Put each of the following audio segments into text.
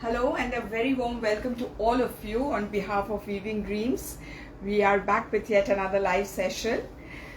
Hello and a very warm welcome to all of you on behalf of Weaving Dreams. We are back with yet another live session.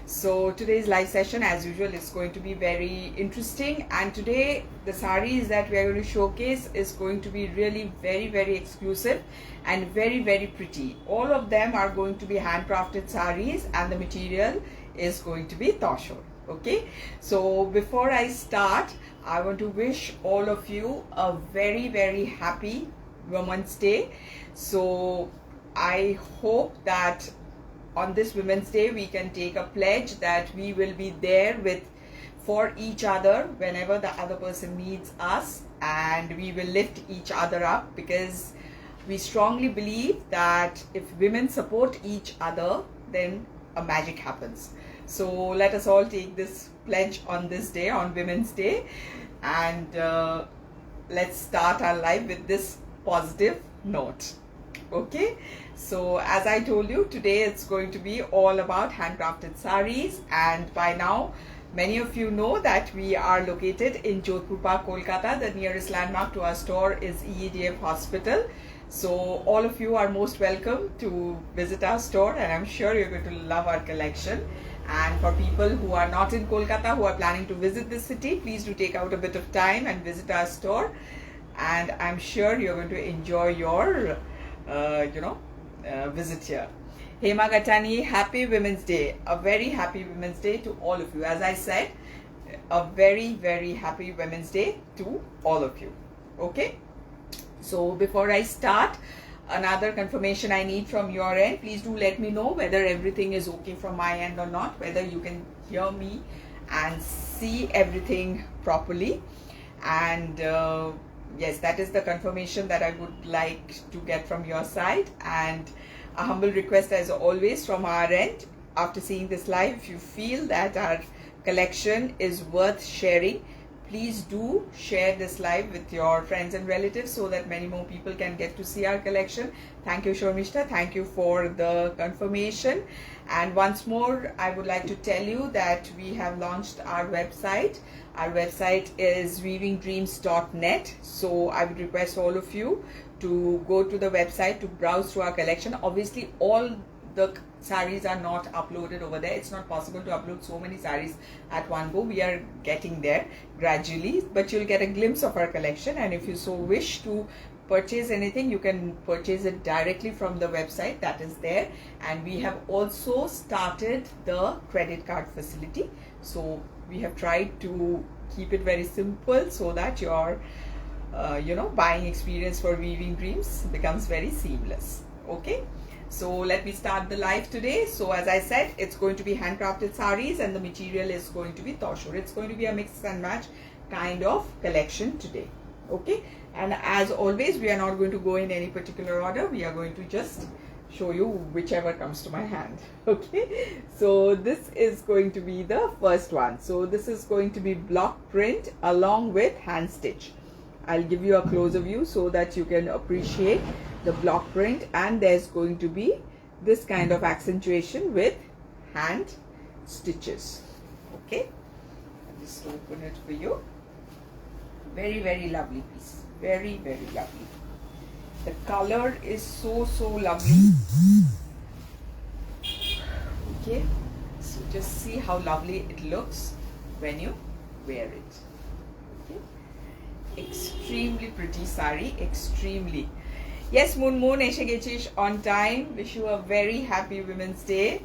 So today's live session, as usual, is going to be very interesting, and today the sarees that we are going to showcase is going to be really very exclusive and very pretty. All of them are going to be handcrafted sarees and the material is going to be Tussar. Okay, so before I start, I want to wish all of you a very happy Women's Day. So I hope that on this Women's Day we can take a pledge that we will be there for each other whenever the other person needs us, and we will lift each other up, because we strongly believe that if women support each other, then a magic happens. So let us all take this pledge on this day, on Women's Day, and let's start our live with this positive note. Okay, so as I told you, today it's going to be all about handcrafted sarees, and by now many of you know that we are located in Jodhpur Park, Kolkata. The nearest landmark to our store is EEDF Hospital. So all of you are most welcome to visit our store, and I'm sure you're going to love our collection. And for people who are not in Kolkata, who are planning to visit this city, please do take out a bit of time and visit our store, and I'm sure you're going to enjoy your visit here. Hema Gatani, happy Women's Day. A very happy Women's Day to all of you. As I said, a very happy Women's Day to all of you. Okay, so before I start, another confirmation I need from your end. Please do let me know whether everything is okay from my end or not, whether you can hear me and see everything properly. And yes, that is the confirmation that I would like to get from your side. And a humble request as always from our end, after seeing this live, if you feel that our collection is worth sharing, please do share this live with your friends and relatives so that many more people can get to see our collection. Thank you, Shormishta. Thank you for the confirmation. And once more, I would like to tell you that we have launched our website. Our website is weavingdreams.net. So I would request all of you to go to the website to browse through our collection. Obviously, all the sarees are not uploaded over there. It's not possible to upload so many sarees at one go. We are getting there gradually, but you'll get a glimpse of our collection, and if you so wish to purchase anything, you can purchase it directly from the website that is there. And we have also started the credit card facility. So we have tried to keep it very simple so that your buying experience for Weaving Dreams becomes very seamless. Okay, so let me start the live today. So as I said, it's going to be handcrafted sarees and the material is going to be Tussar. It's going to be a mix and match kind of collection today. Okay, and as always, we are not going to go in any particular order. We are going to just show you whichever comes to my hand. Okay, so this is going to be the first one. So this is going to be block print along with hand stitch. I'll give you a closer view so that you can appreciate the block print, and there's going to be this kind of accentuation with hand stitches. Okay, I'll just open it for you. Very lovely piece, very lovely. The color is so lovely. Okay, so just see how lovely it looks when you wear it. Okay, extremely pretty saree, extremely. Yes, Moon eshe gechish on time. Wish you a very happy Women's Day.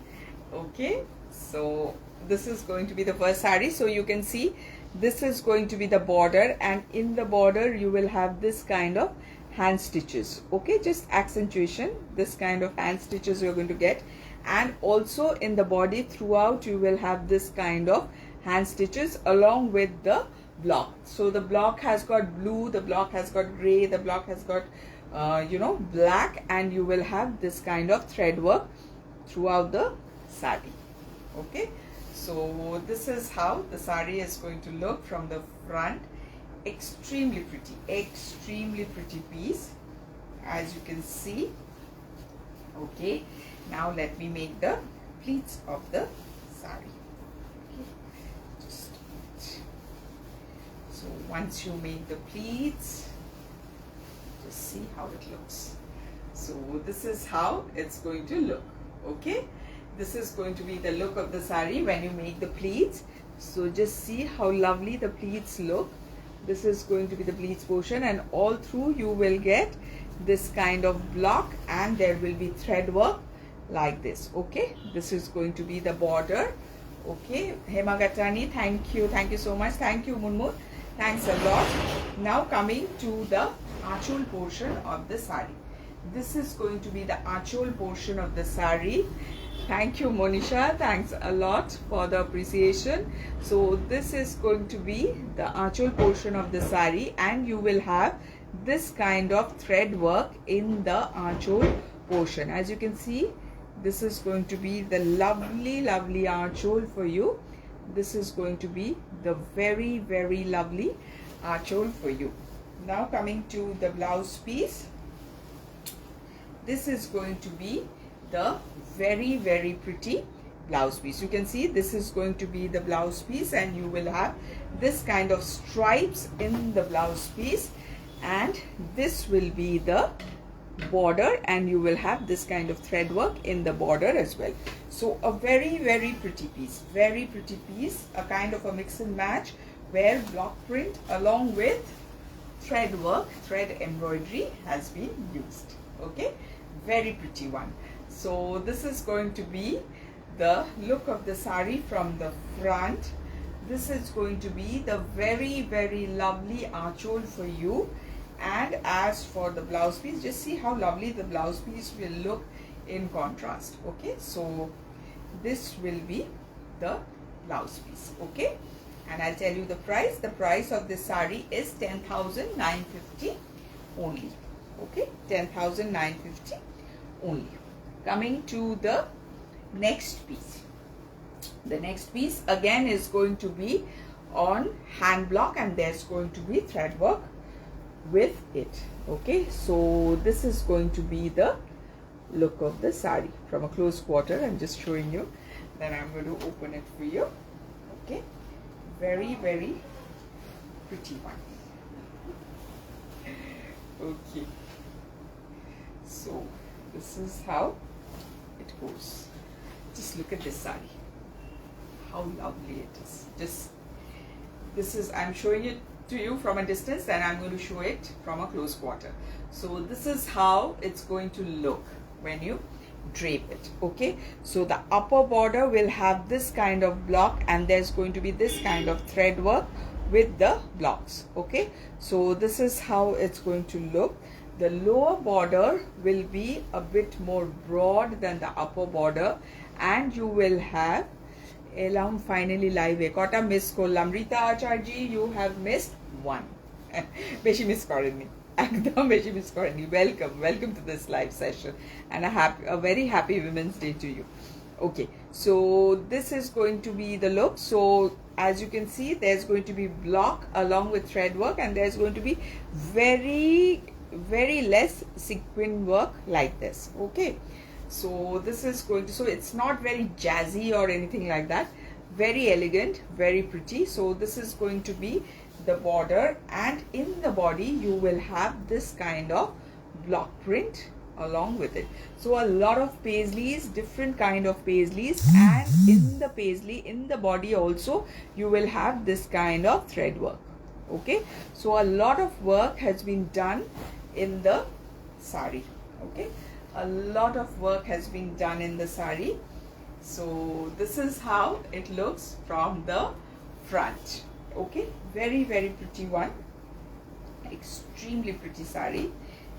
Okay, so this is going to be the first saree. So you can see this is going to be the border, and in the border you will have this kind of hand stitches. Okay, just accentuation, this kind of hand stitches you're going to get. And also in the body throughout you will have this kind of hand stitches along with the block. So the block has got blue, the block has got gray, the block has got black, and you will have this kind of thread work throughout the saree. Okay, so this is how the saree is going to look from the front. Extremely pretty piece, as you can see. Okay, now let me make the pleats of the saree. Okay, so once you make the pleats, Just see how it looks. So this is how it's going to look. Okay, this is going to be the look of the sari when you make the pleats. So just see how lovely the pleats look. This is going to be the pleats portion, and all through you will get this kind of block, and there will be thread work like this. Okay, this is going to be the border. Okay, Hema Gatani, thank you so much. Thank you, Munmur, thanks a lot. Now coming to the achol portion of the sari. This is going to be the achol portion of the sari. Thank you, Monisha, thanks a lot for the appreciation. So this is going to be the achol portion of the sari, and you will have this kind of thread work in the achol portion. As you can see, this is going to be the lovely achol for you. This is going to be the very lovely achol for you. Now coming to the blouse piece. This is going to be the very pretty blouse piece. You can see this is going to be the blouse piece, and you will have this kind of stripes in the blouse piece, and this will be the border, and you will have this kind of thread work in the border as well. So a very pretty piece, a kind of a mix and match where block print along with thread work, thread embroidery has been used. Okay, very pretty one. So this is going to be the look of the sari from the front. This is going to be the very lovely achol for you. And as for the blouse piece, just see how lovely the blouse piece will look in contrast. Okay, so this will be the blouse piece. Okay, and I'll tell you the price. The price of this sari is 10,950 only. Okay, 10,950 only. Coming to the next piece. The next piece again is going to be on hand block, and there's going to be thread work with it. Okay, so this is going to be the look of the sari from a close quarter. I'm just showing you, then I'm going to open it for you. Okay, very pretty one. Okay, so this is how it goes. Just look at this sari, how lovely it is. Just this is, I'm showing it to you from a distance, and I'm going to show it from a close quarter. So this is how it's going to look when you drape it. Okay, so the upper border will have this kind of block, and there's going to be this kind of thread work with the blocks. Okay, so this is how it's going to look. The lower border will be a bit more broad than the upper border, and you will have Elam finally live. Kata miss kollam. Rita Acharji, you have missed one. Beshi miss korenni. Ekdam beshi miss korenni. Welcome to this live session, and a very happy Women's Day to you. Okay, so this is going to be the look. So as you can see, there's going to be block along with thread work, and there's going to be very less sequin work like this. Okay, so this is going to, so it's not very jazzy or anything like that, very elegant, very pretty. So this is going to be the border, and in the body you will have this kind of block print along with it. So a lot of paisleys, different kind of paisleys, and in the paisley, in the body also you will have this kind of thread work. Okay, so a lot of work has been done in the sari. Okay, a lot of work has been done in the sari. So this is how it looks from the front. Okay, very pretty one, extremely pretty sari.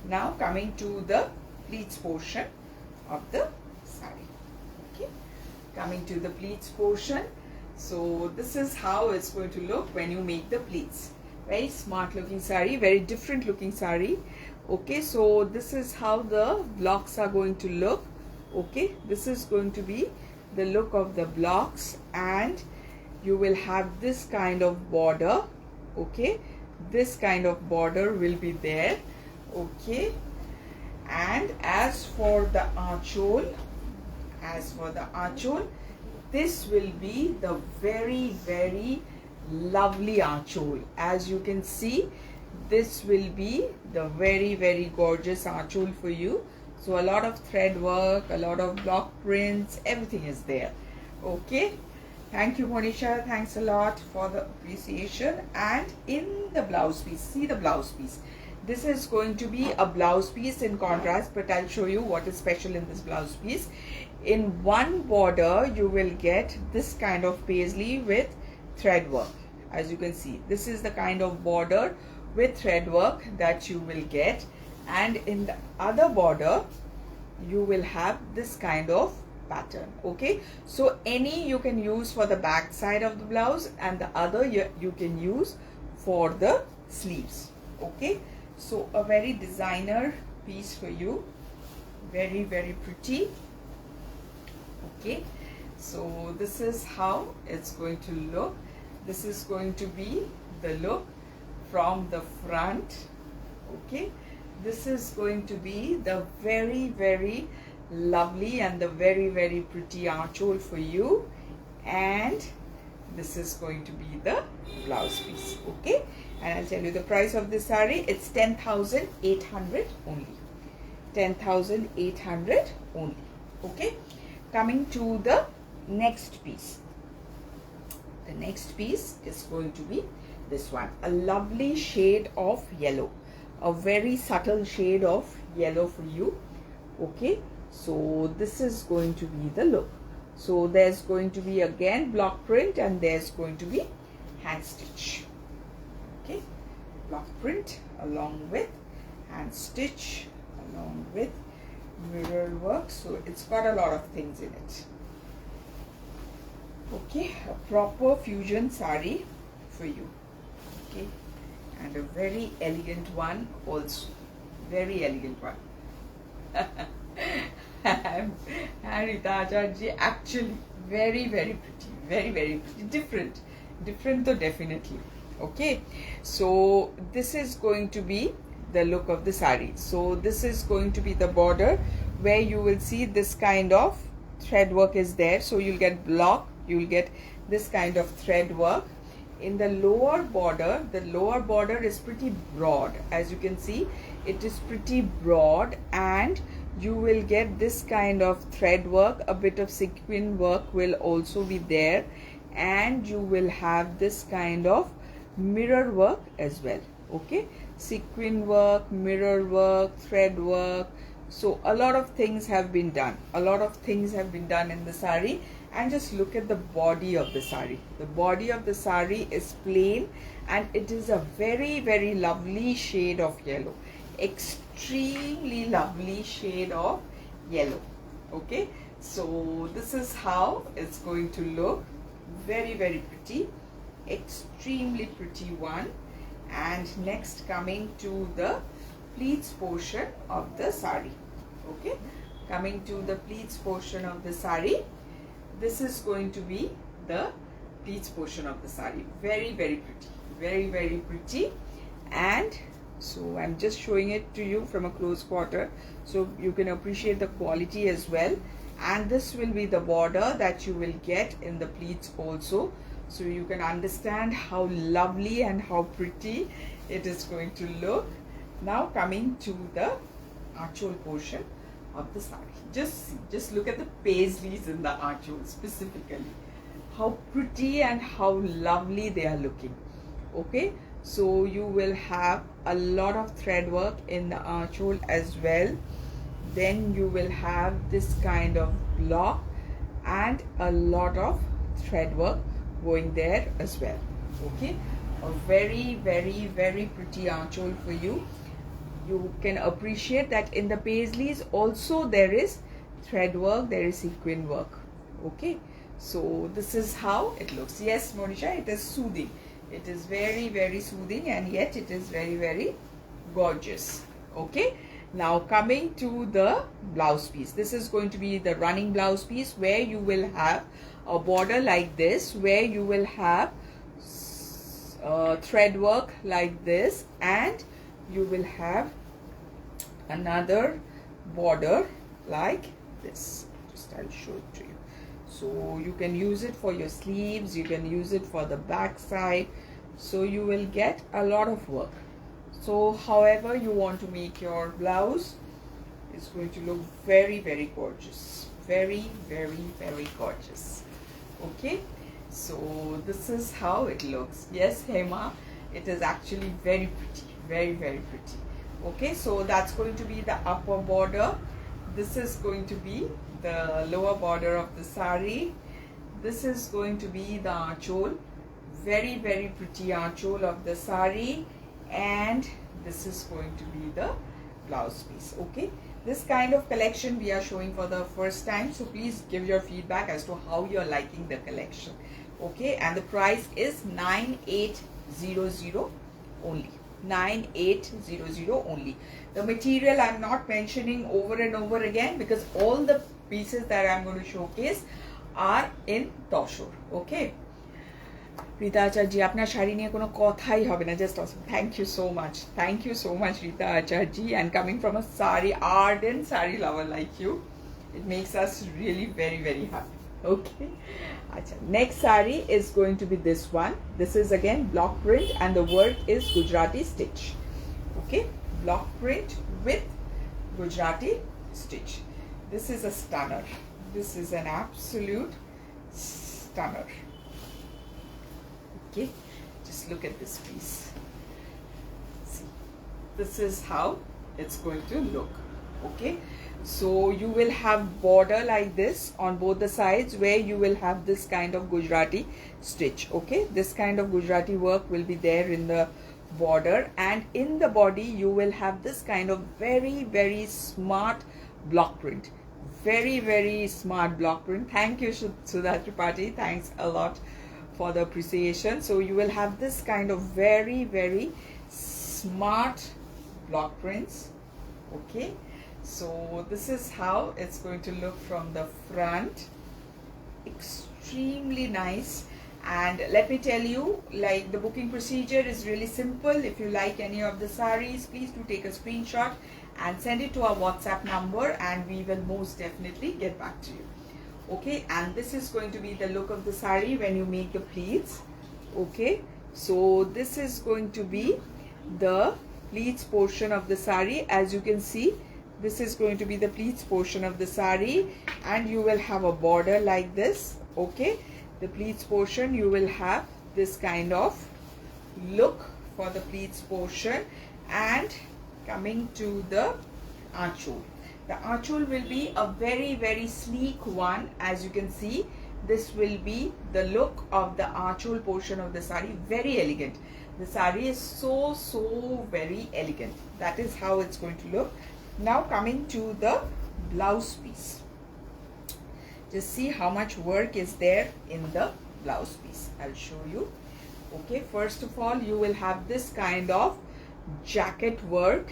Now coming to the pleats portion of the sari. Okay, coming to the pleats portion. So this is how it's going to look when you make the pleats. Very smart looking sari, very different looking sari. Okay, so this is how the blocks are going to look. Okay, this is going to be the look of the blocks, and you will have this kind of border. Okay, this kind of border will be there. Okay, and as for the achol, this will be the very lovely achol. As you can see, this will be the very gorgeous aanchol for you. So a lot of thread work, a lot of block prints, everything is there. Okay, thank you Monisha, thanks a lot for the appreciation. And in the blouse piece, see the blouse piece, this is going to be a blouse piece in contrast, but I'll show you what is special in this blouse piece. In one border you will get this kind of paisley with thread work. As you can see, this is the kind of border with thread work that you will get, and in the other border you will have this kind of pattern. Okay, so any you can use for the back side of the blouse, and the other you can use for the sleeves. Okay, so a very designer piece for you, very pretty. Okay, so this is how it's going to look. This is going to be the look from the front. Okay, this is going to be the very lovely and the very pretty aanchol for you, and this is going to be the blouse piece. Okay, and I'll tell you the price of this saree. It's 10,800 only. 10,800 only. Okay, coming to the next piece. The next piece is going to be this one, a lovely shade of yellow, a very subtle shade of yellow for you. Okay, so this is going to be the look. So there's going to be again block print, and there's going to be hand stitch. Okay, block print along with hand stitch, along with mirror work. So it's got a lot of things in it. Okay, a proper fusion saree for you. Okay, and a very elegant one also, very elegant one. And Rita Acharya, actually very pretty, very pretty, different though definitely. Okay, so this is going to be the look of the saree. So this is going to be the border, where you will see this kind of thread work is there. So you'll get block, you'll get this kind of thread work. In the lower border, the lower border is pretty broad. As you can see, it is pretty broad, and you will get this kind of thread work. A bit of sequin work will also be there, and you will have this kind of mirror work as well. Okay, sequin work, mirror work, thread work. So a lot of things have been done. A lot of things have been done in the saree. And just look at the body of the saree. The body of the saree is plain, and it is a very lovely shade of yellow. Extremely lovely shade of yellow. Okay, so this is how it's going to look. Very pretty, extremely pretty one. And next, coming to the pleats portion of the saree. Okay, coming to the pleats portion of the saree. This is going to be the pleats portion of the saree. Very pretty, very pretty. And so I'm just showing it to you from a close quarter, so you can appreciate the quality as well. And this will be the border that you will get in the pleats also, so you can understand how lovely and how pretty it is going to look. Now coming to the aanchol portion of the saree. Just see, just look at the paisleys in the aanchol specifically. How pretty and how lovely they are looking. Okay, so you will have a lot of thread work in the aanchol as well. Then you will have this kind of block and a lot of thread work going there as well. Okay, a very pretty aanchol for you. You can appreciate that in the paisleys also there is thread work, there is sequin work. Okay, so this is how it looks. Yes, Monisha, it is soothing. It is very soothing, and yet it is very gorgeous. Okay, now coming to the blouse piece. This is going to be the running blouse piece, where you will have a border like this, where you will have thread work like this, and you will have another border like this. Just I'll show it to you. So you can use it for your sleeves, you can use it for the back side. So you will get a lot of work. So however you want to make your blouse, it's going to look very, very gorgeous. Very, very, very gorgeous. Okay, so this is how it looks. Yes, Hema, it is actually very pretty, very, very pretty. Okay, so that's going to be the upper border. This is going to be the lower border of the sari. This is going to be the aanchol, very, very pretty aanchol of the sari, and this is going to be the blouse piece. Okay, this kind of collection we are showing for the first time, so please give your feedback as to how you're liking the collection. Okay, and the price is 9800 only. 9800 only. The material I'm not mentioning over and over again because all the pieces that I'm going to showcase are in Tussar. Okay, Rita Acharji, আপনার শাড়ি নিয়ে কোনো কথাই হবে না, just awesome. Thank you so much. Thank you so much, Rita Acharji, and coming from a saree, ardent saree lover like you, it makes us really very, very happy. Okay, Achha. Next saree is going to be this one. This is again block print and the work is Gujarati stitch. Okay, block print with Gujarati stitch. This is a stunner. This is an absolute stunner. Okay, just look at this piece. See, this is how it's going to look. Okay, so you will have border like this on both the sides where you will have this kind of Gujarati stitch. Okay, this kind of Gujarati work will be there in the border, and in the body you will have this kind of very, very smart block print. Very, very smart block print. Thank you, Sudha Tripathi. Thanks a lot for the appreciation. So you will have this kind of very, very smart block prints. Okay, so this is how it's going to look from the front. Extremely nice. And let me tell you, like, the booking procedure is really simple. If you like any of the sarees, please do take a screenshot and send it to our WhatsApp number and we will most definitely get back to you. Okay, and this is going to be the look of the saree when you make the pleats. Okay, so this is going to be the pleats portion of the saree. As you can see, this is going to be the pleats portion of the saree, and you will have a border like this. Okay, the pleats portion, you will have this kind of look for the pleats portion. And coming to the aanchol, the aanchol will be a very, very sleek one. As you can see, this will be the look of the aanchol portion of the saree. Very elegant. The saree is so very elegant. That is how it's going to look. Now coming to the blouse piece, just see how much work is there in the blouse piece. I'll show you. Okay, first of all, you will have this kind of jacket work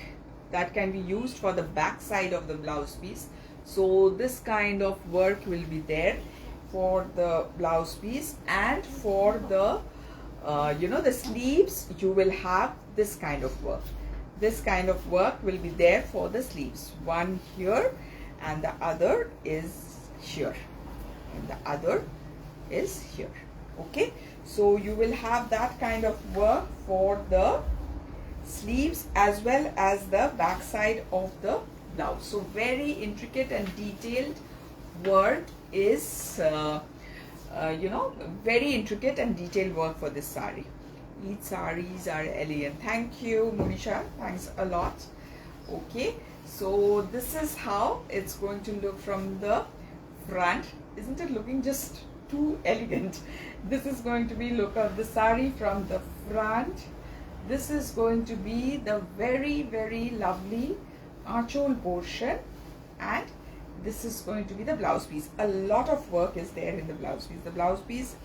that can be used for the back side of the blouse piece. So this kind of work will be there for the blouse piece, and for the the sleeves you will have this kind of work. This kind of work will be there for the sleeves. One here and the other is here and the other is here. Okay, so you will have that kind of work for the sleeves as well as the back side of the blouse. So very intricate and detailed work is very intricate and detailed work for this saree. Each sarees are elegant. Thank you, Monisha. Thanks a lot. Okay, so this is how it's going to look from the front. Isn't it looking just too elegant? This is going to be look of the saree from the front. This is going to be the very, very lovely aanchol portion, and this is going to be the blouse piece. A lot of work is there in the blouse piece. The blouse piece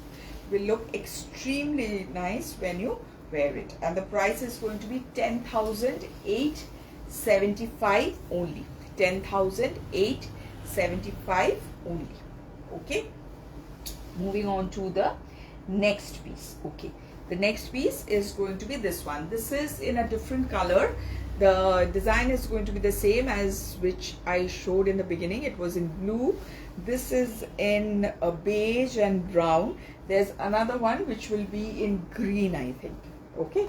will look extremely nice when you wear it, and the price is going to be 10,875 only. 10,875 only. Okay, moving on to the next piece. Okay, the next piece is going to be this one. This is in a different color. The design is going to be the same as which I showed in the beginning. It was in blue. This is in a beige and brown. There's another one which will be in green, I think. Okay,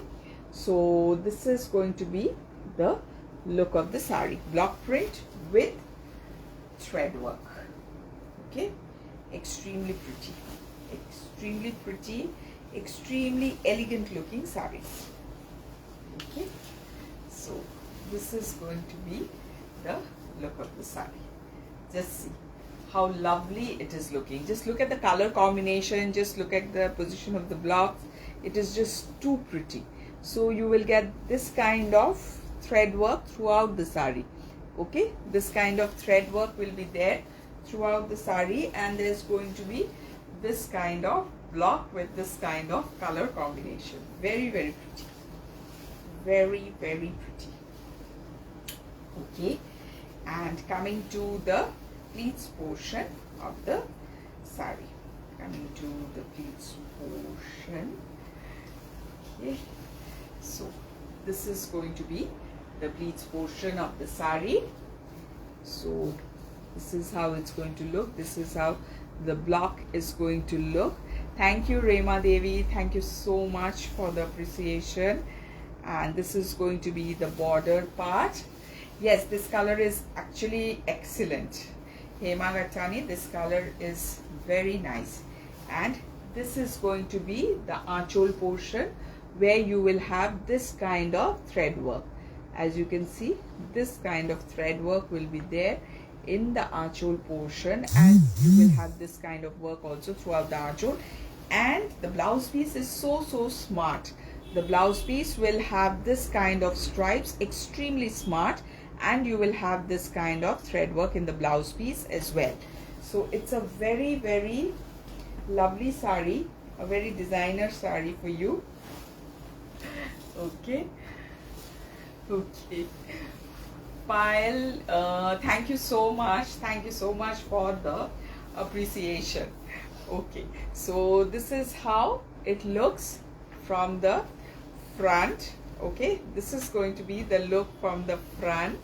So this is going to be the look of the sari. Block print with thread work. Okay, extremely pretty, extremely elegant looking sarees. Okay, so this is going to be the look of the sari. Just see how lovely it is looking. Just look at the color combination, just look at the position of the blocks. It is just too pretty. So you will get this kind of thread work throughout the sari. Okay, this kind of thread work will be there throughout the sari, and there is going to be this kind of block with this kind of color combination. Very pretty, very pretty. Okay, and coming to the pleats portion of the sari. Coming to the pleats portion. Okay, so this is going to be the pleats portion of the sari. So this is how it's going to look. This is how the block is going to look. Thank you, Rema Devi. Thank you so much for the appreciation. And this is going to be the border part. Yes, this color is actually excellent. Hema Gatani, this color is very nice. And this is going to be the aanchol portion, where you will have this kind of thread work. As you can see, this kind of thread work will be there in the aanchol portion, and you will have this kind of work also throughout the aanchol. And the blouse piece is so smart. The blouse piece will have this kind of stripes, extremely smart, and you will have this kind of thread work in the blouse piece as well. So it's a very lovely sari, a very designer sari for you. Okay, Payal, thank you so much for the appreciation. Okay, so this is how it looks from the front. Okay, this is going to be the look from the front.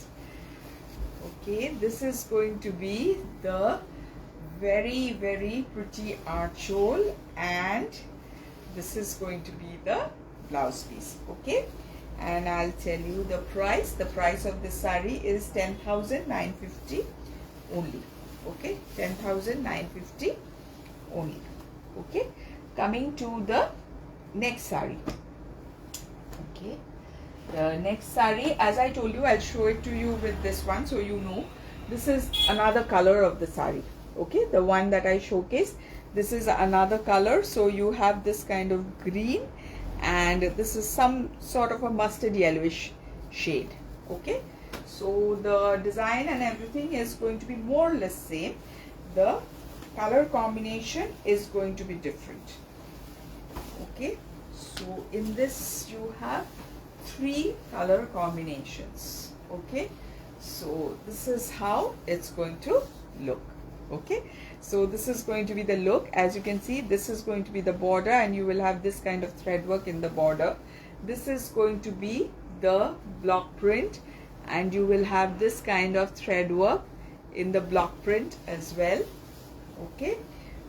Okay, this is going to be the very pretty aanchol, and this is going to be the blouse piece. Okay, and I'll tell you the price. The price of this sari is 10,950 only. Okay, 10,950 only. Okay, coming to the next sari. Okay, the next sari, as I told you, I'll show it to you with this one, so you know this is another color of the sari. Okay, the one that I showcased, this is another color. So you have this kind of green, and this is some sort of a mustard yellowish shade. Okay, so the design and everything is going to be more or less same. The color combination is going to be different. Okay, so in this you have 3 color combinations. Okay, so this is how it's going to look. Okay, so this is going to be the look. As you can see, this is going to be the border, and you will have this kind of thread work in the border. This is going to be the block print, and you will have this kind of thread work in the block print as well. Okay,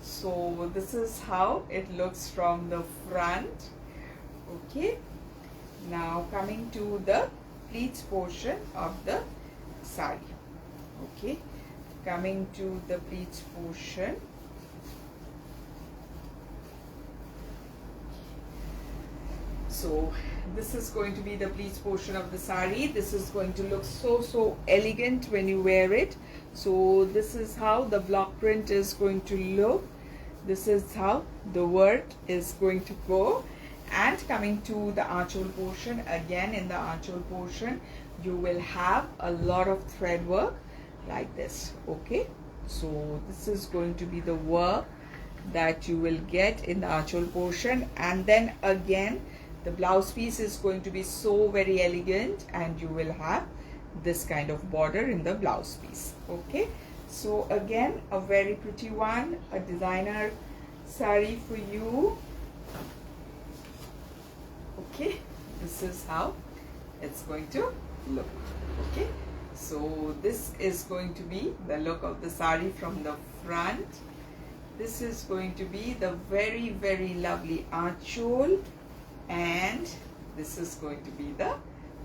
so this is how it looks from the front. Okay, now coming to the pleats portion of the sari. Okay, coming to the pleats portion. So this is going to be the pleats portion of the sari. This is going to look so elegant when you wear it. So this is how the block print is going to look. This is how the work is going to go. And coming to the aanchol portion, again in the aanchol portion you will have a lot of thread work like this. Okay, so this is going to be the work that you will get in the aanchol portion. And then again the blouse piece is going to be so very elegant, and you will have this kind of border in the blouse piece. Okay, so again a very pretty one, a designer sari for you. Okay, this is how it's going to look. Okay, so this is going to be the look of the sari from the front. This is going to be the very lovely aanchol, and this is going to be the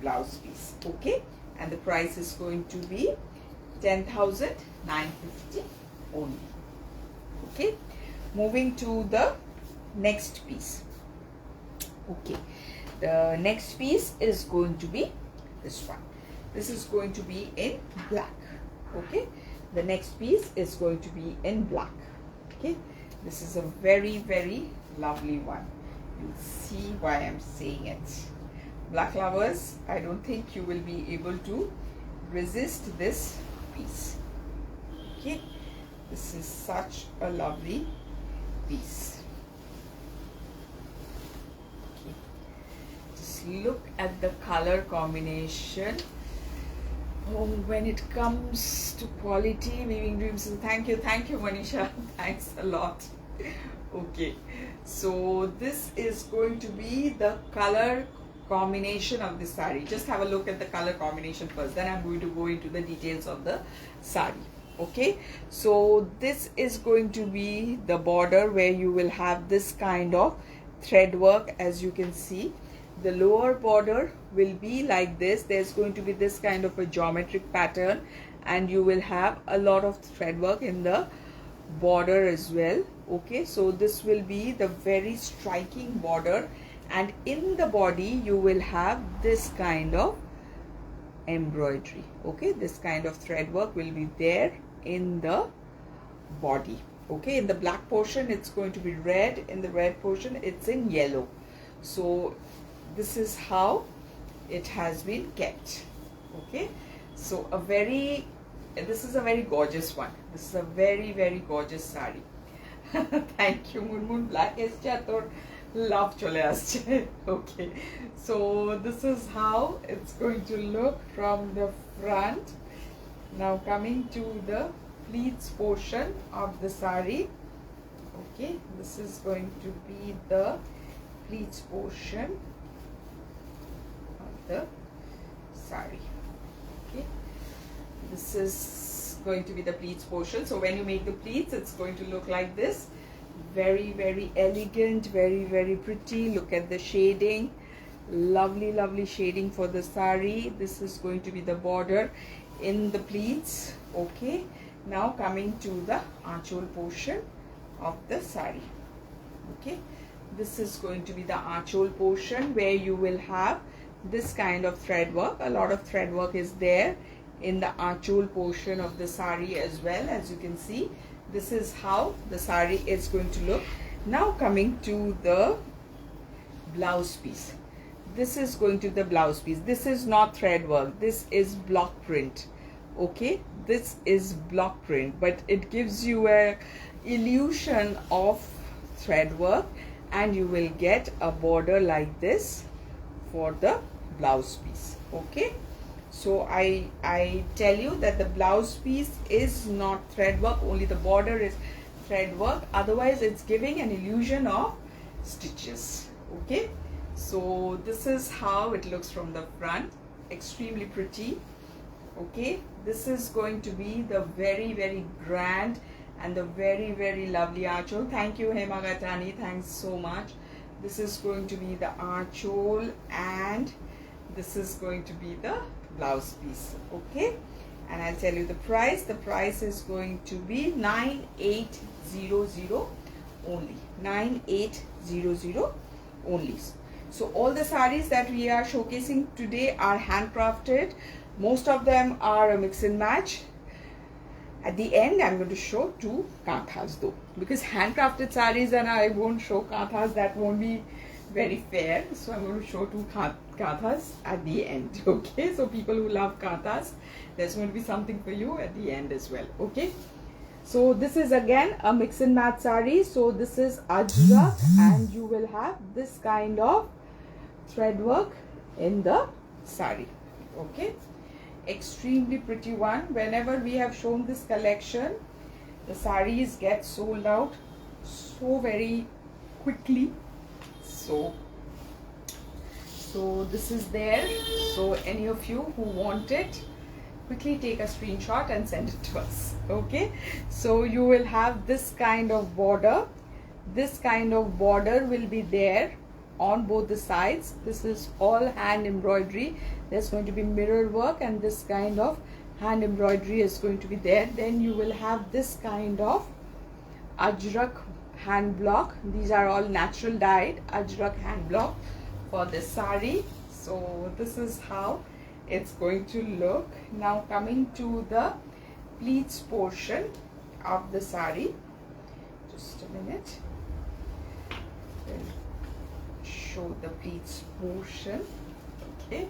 blouse piece. Okay, and the price is going to be 10,950 only. Okay, moving to the next piece. Okay, the next piece is going to be this one. This is going to be in black. Okay, the next piece is going to be in black. Okay, this is a very, very lovely one. You'll see why I'm saying it. Black lovers, I don't think you will be able to resist this piece. Okay, this is such a lovely piece. Okay, just look at the color combination. Oh, when it comes to quality, weaving dreams. Thank you, Manisha. Thanks a lot. Okay, so this is going to be the color combination of the saree. Just have a look at the color combination first, then I'm going to go into the details of the saree. Okay, so this is going to be the border where you will have this kind of thread work. As you can see, the lower border will be like this. There's going to be this kind of a geometric pattern, and you will have a lot of thread work in the border as well. Okay, so this will be the very striking border, and in the body you will have this kind of embroidery. Okay, this kind of thread work will be there in the body. Okay, in the black portion it's going to be red, in the red portion it's in yellow. So this is how it has been kept. Okay, so this is a very gorgeous one. This is a very, very gorgeous saree. Thank you, Moon. Black is chatur love chole asche. Okay, so this is how it's going to look from the front. Now coming to the pleats portion of the saree. Okay, this is going to be the pleats portion of the saree. Okay, this is going to be the pleats portion. So when you make the pleats, it's going to look like this. Very, very elegant, very, very pretty. Look at the shading. Lovely, lovely shading for the saree. This is going to be the border in the pleats. Okay, now coming to the aanchol portion of the saree. Okay, this is going to be the aanchol portion where you will have this kind of thread work. A lot of thread work is there in the aanchol portion of the saree as well. As you can see, this is how the saree is going to look. Now coming to the blouse piece. This is going to the blouse piece. This is not thread work, this is block print. Okay, this is block print, but it gives you a illusion of thread work, and you will get a border like this for the blouse piece. Okay, so I tell you that the blouse piece is not thread work, only the border is thread work, otherwise it's giving an illusion of stitches. Okay, so this is how it looks from the front. Extremely pretty. Okay, this is going to be the very, very grand and the very, very lovely aanchol. Thank you, Hema Gatani, thanks so much. This is going to be the aanchol, and this is going to be the blouse piece. Okay, and I'll tell you the price. The price is going to be 9800 only. 9800 only. So all the sarees that we are showcasing today are handcrafted. Most of them are a mix and match. At the end, I'm going to show two kathas though, because handcrafted sarees and I won't show kathas, that won't be very fair. So I'm going to show two kathas at the end. Okay, so people who love kathas, there's going to be something for you at the end as well. Okay, so this is again a mix and match saree. So this is ajrak, and you will have this kind of thread work in the saree. Okay, extremely pretty one. Whenever we have shown this collection, the sarees get sold out so very quickly. So this is there. So any of you who want it, quickly take a screenshot and send it to us. Okay, so you will have this kind of border. This kind of border will be there on both the sides. This is all hand embroidery. There's going to be mirror work, and this kind of hand embroidery is going to be there. Then you will have this kind of ajrak hand block. These are all natural dyed ajrak hand block for this sari. So this is how it's going to look. Now coming to the pleats portion of the sari, just a minute, I'll show the pleats portion. Okay,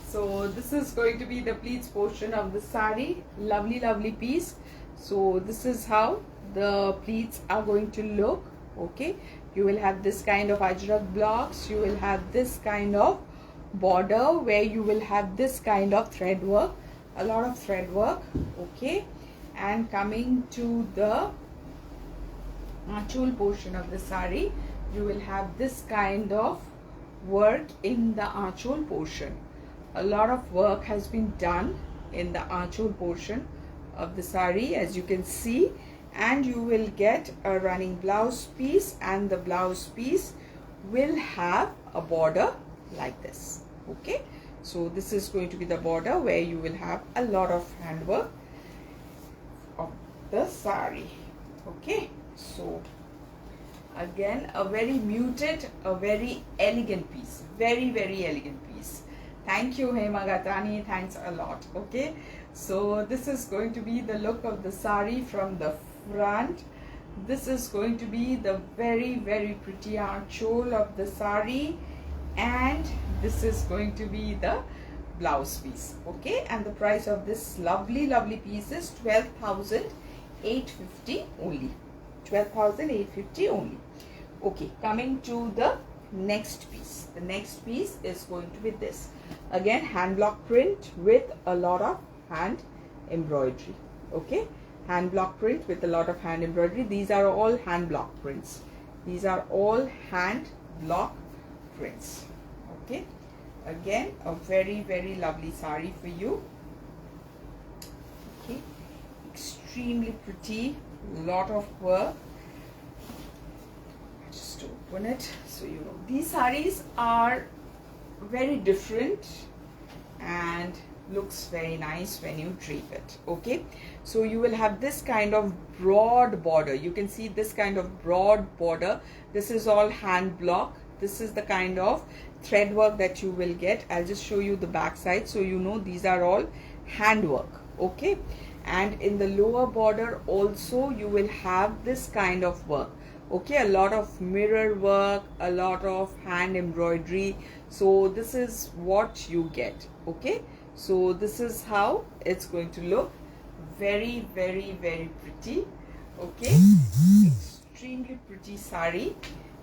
so this is going to be the pleats portion of the sari. Lovely piece. So this is how the pleats are going to look. Okay, you will have this kind of ajrak blocks, you will have this kind of border where you will have this kind of thread work, a lot of thread work. Okay, and coming to the achol portion of the sari, you will have this kind of work in the achol portion. A lot of work has been done in the achol portion of the sari, as you can see, and you will get a running blouse piece, and the blouse piece will have a border like this. Okay, so this is going to be the border where you will have a lot of handwork of the sari. Okay, so again a very muted, a very elegant piece, very elegant piece. Thank you Hema Gatani, thanks a lot. Okay, so this is going to be the look of the sari from the front. This is going to be the very pretty achol of the sari, and this is going to be the blouse piece. Okay, and the price of this lovely piece is 12,850 only. 12,850 only. Okay, coming to the next piece. The next piece is going to be this. Again, hand block print with a lot of hand embroidery. Okay, hand block print with a lot of hand embroidery. These are all hand block prints. These are all hand block prints. Okay, again a very lovely sari for you. Okay, extremely pretty, lot of work. Just open it so you know. These saris are very different and looks very nice when you drape it. Okay, so you will have this kind of broad border. You can see this kind of broad border. This is all hand block. This is the kind of thread work that you will get. I'll just show you the back side so you know these are all hand work. Okay, and in the lower border also you will have this kind of work. Okay, a lot of mirror work, a lot of hand embroidery. So this is what you get. Okay, so this is how it's going to look. Very pretty. Okay, extremely pretty sari.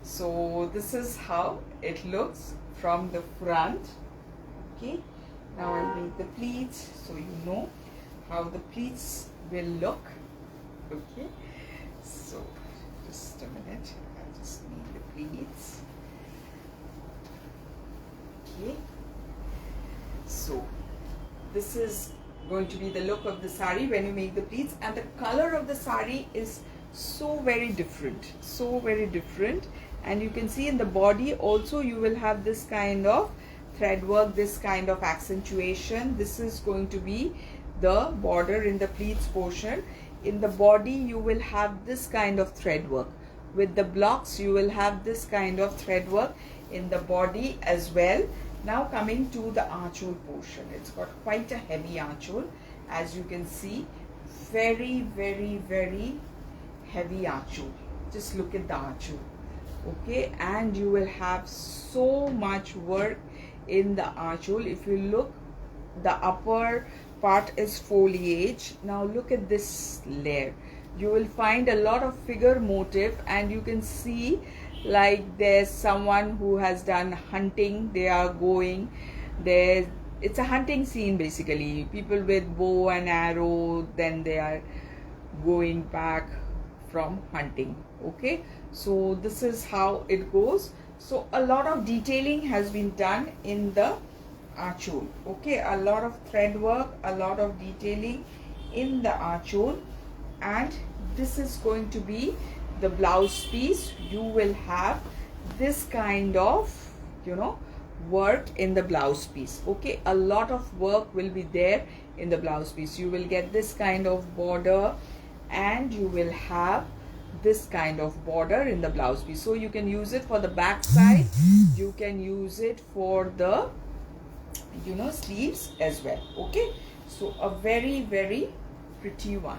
So this is how it looks from the front. Okay, now I'll make the pleats so you know how the pleats will look. Okay, so just a minute, I'll just make the pleats. Okay, so this is going to be the look of the sari when you make the pleats, and the color of the sari is so very different, and you can see in the body also you will have this kind of thread work, this kind of accentuation. This is going to be the border in the pleats portion. In the body you will have this kind of thread work. With the blocks you will have this kind of thread work in the body as well. Now coming to the achol portion, it's got quite a heavy achol, as you can see. Very heavy achol. Just look at the achol. Okay, and you will have so much work in the achol. If you look, the upper part is foliage. Now look at this layer. You will find a lot of figure motif, and you can see like there's someone who has done hunting. They are going there. It's a hunting scene basically. People with bow and arrow, then they are going back from hunting. Okay, so this is how it goes. So a lot of detailing has been done in the achol. Okay, a lot of thread work, a lot of detailing in the achol, and this is going to be the blouse piece. You will have this kind of, you know, work in the blouse piece. Okay, a lot of work will be there in the blouse piece. You will get this kind of border, and you will have this kind of border in the blouse piece. So you can use it for the back side, you can use it for the, you know, sleeves as well. Okay, so a very, very pretty one.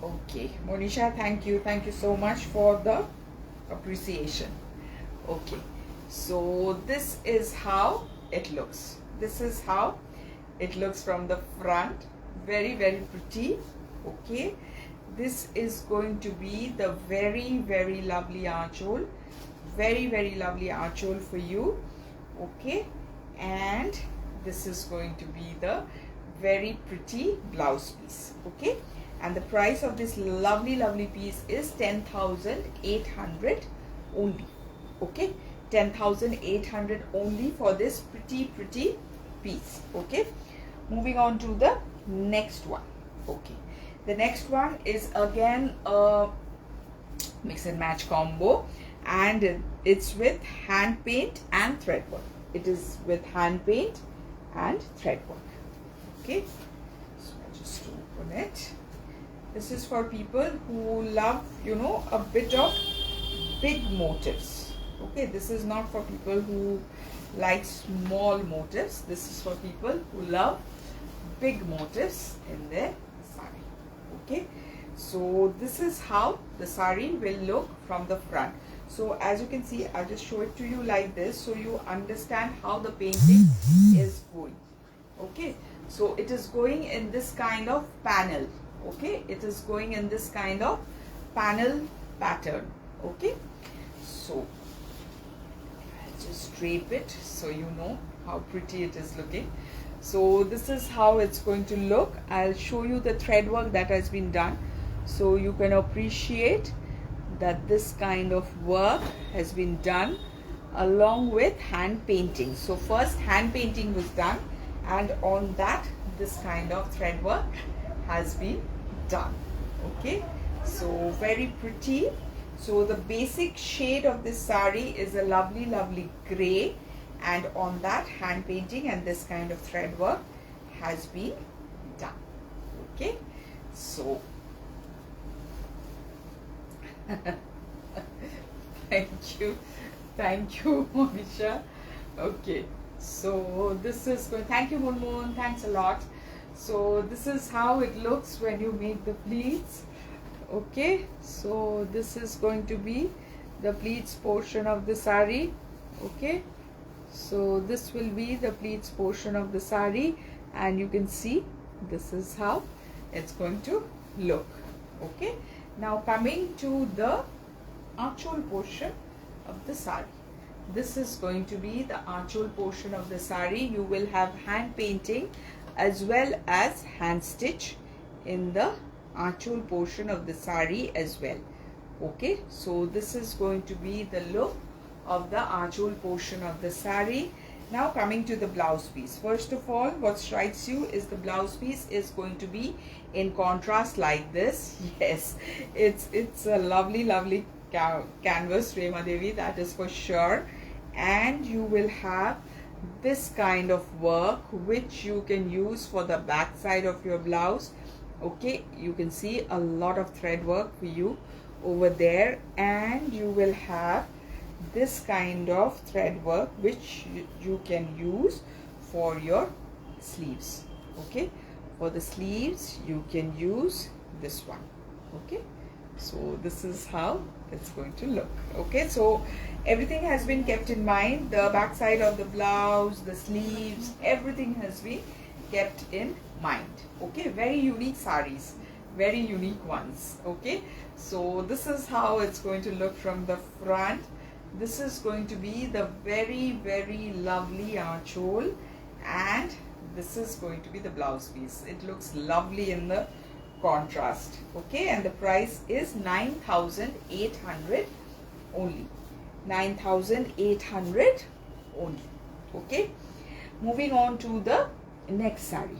Okay, Monisha, thank you so much for the appreciation. Okay, so this is how it looks. This is how it looks from the front. Very, very pretty. Okay, this is going to be the very, very lovely archhole. Very, very lovely archhole for you. Okay, and this is going to be the very pretty blouse piece. Okay, and the price of this lovely, lovely piece is 10,800 only. Okay, 10,800 only for this pretty, pretty piece. Okay, moving on to the next one. Okay, the next one is again a mix and match combo, and it's with hand paint and thread work. It is with hand paint and thread work. Okay, so I'll just open it. This is for people who love, you know, a bit of big motifs. Okay, this is not for people who like small motifs. This is for people who love big motifs in their sari. Okay, so this is how the sari will look from the front. So as you can see, I'll just show it to you like this, so you understand how the painting is going. Okay, so it is going in this kind of panel. Okay, it is going in this kind of panel pattern. Okay, so I'll just drape it so you know how pretty it is looking. So this is how it's going to look. I'll show you the thread work that has been done, so you can appreciate that this kind of work has been done along with hand painting. So first hand painting was done, and on that this kind of thread work has been done. Okay, so very pretty. So the basic shade of this sari is a lovely, lovely gray, and on that hand painting and this kind of thread work has been done. Okay, so thank you Monisha. Okay, so this is good. Thank you Moon, thanks a lot. So this is how it looks when you make the pleats. Okay, so this is going to be the pleats portion of the sari. Okay, so this will be the pleats portion of the sari, and you can see this is how it's going to look. Okay, now coming to the archhole portion of the sari. This is going to be the archhole portion of the sari. You will have hand painting as well as hand stitch in the archhole portion of the sari as well. Okay, so this is going to be the look of the archhole portion of the sari. Now coming to the blouse piece. First of all, what strikes you is the blouse piece is going to be in contrast like this. Yes, it's a lovely, lovely canvas, Rema Devi, that is for sure. And you will have this kind of work which you can use for the back side of your blouse. Okay, you can see a lot of thread work for you over there, and you will have this kind of thread work which you can use for your sleeves. Okay, for the sleeves you can use this one. Okay, so this is how it's going to look. Okay, so everything has been kept in mind. The back side of the blouse, the sleeves, everything has been kept in mind. Okay, very unique saris, very unique ones. Okay, so this is how it's going to look from the front. This is going to be the very, very lovely archhole, and this is going to be the blouse piece. It looks lovely in the contrast. Okay, and the price is 9,800 only. 9,800 only. Okay, moving on to the next sari.